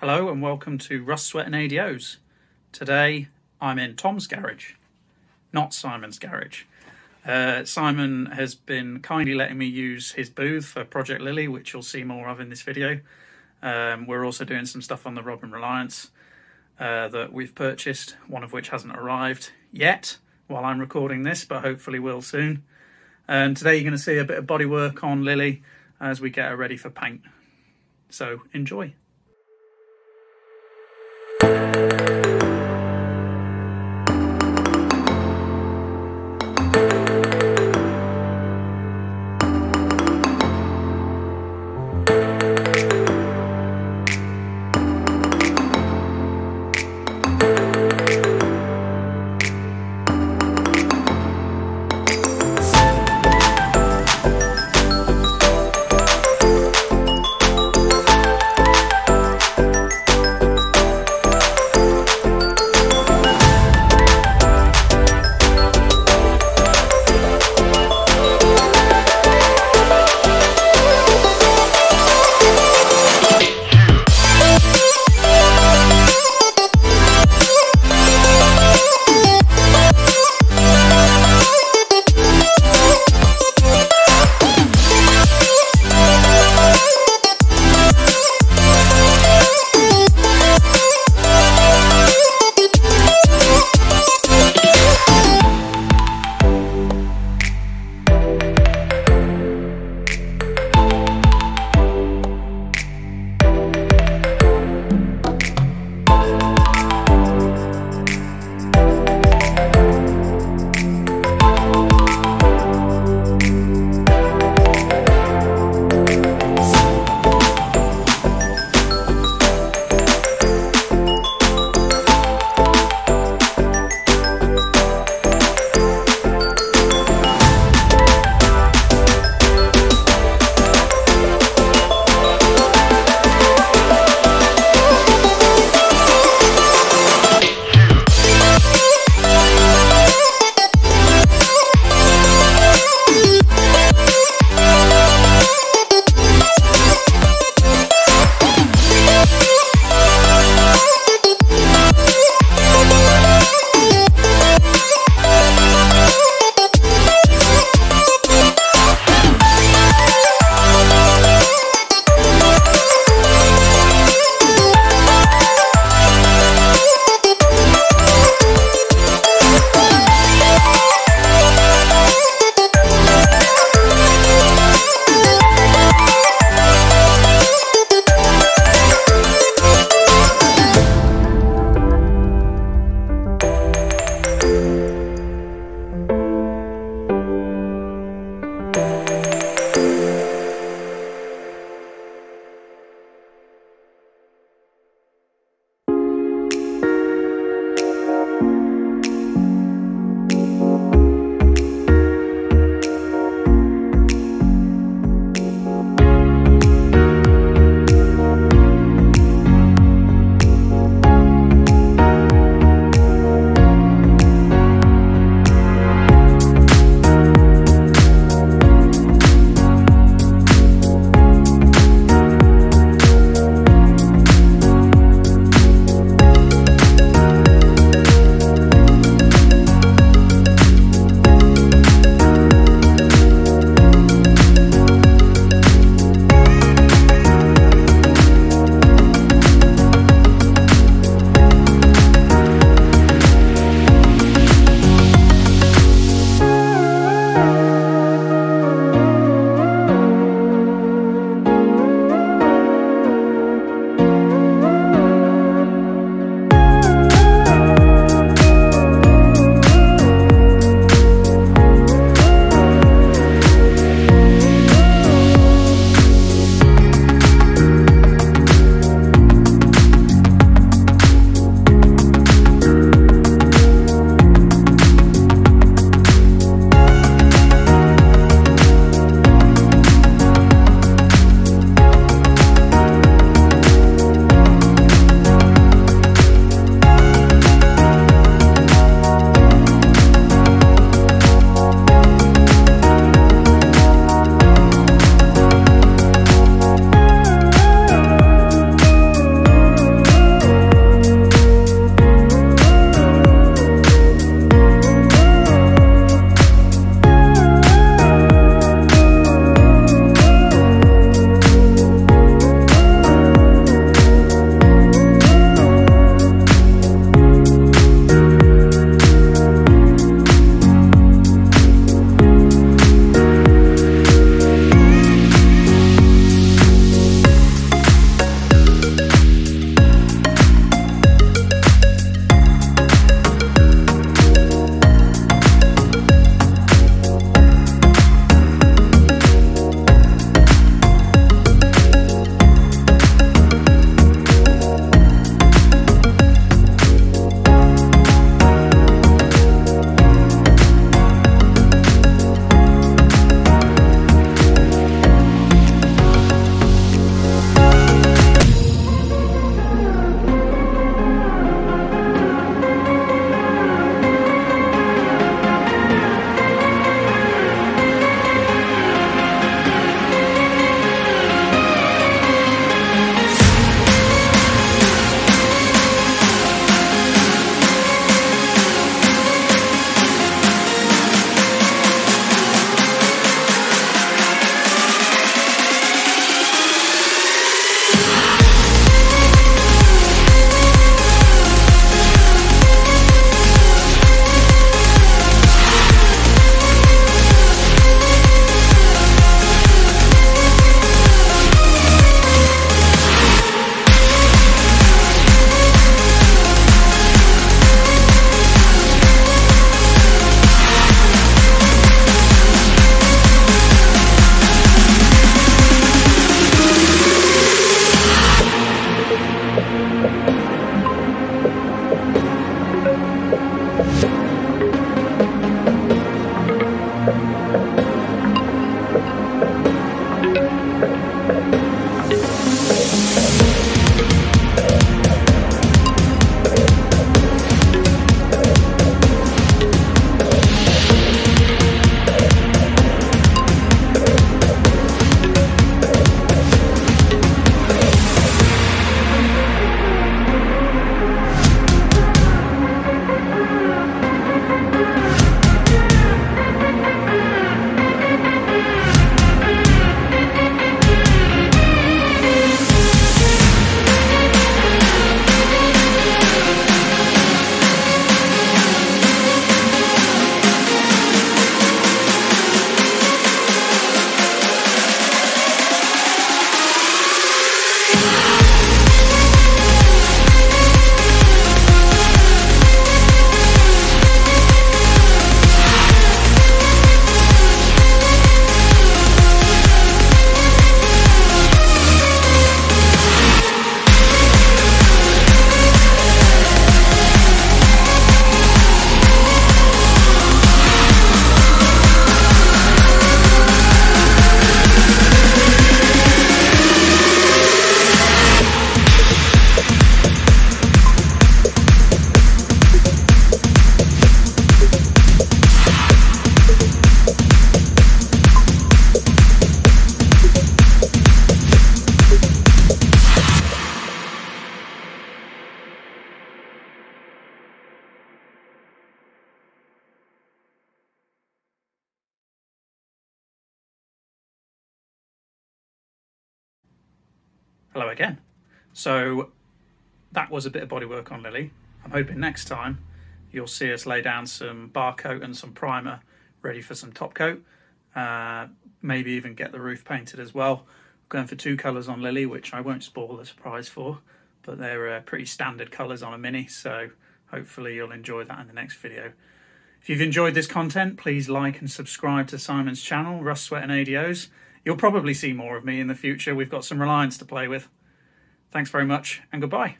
Hello and welcome to Rust, Sweat and ADOs. Today I'm in Tom's garage, not Simon's garage. Simon has been kindly letting me use his booth for Project Lily, which you'll see more of in this video. We're also doing some stuff on the Robin Reliance that we've purchased, one of which hasn't arrived yet while I'm recording this, but hopefully will soon. And today you're going to see a bit of bodywork on Lily as we get her ready for paint. So enjoy. Hello again. So that was a bit of bodywork on Lily. I'm hoping next time you'll see us lay down some bar coat and some primer ready for some top coat. Maybe even get the roof painted as well. Going for 2 colours on Lily, which I won't spoil the surprise for, but they're pretty standard colours on a Mini, so hopefully you'll enjoy that in the next video. If you've enjoyed this content, please like and subscribe to Simon's channel, Rust, Sweat and ADOs. You'll probably see more of me in the future. We've got some Reliance to play with. Thanks very much and goodbye.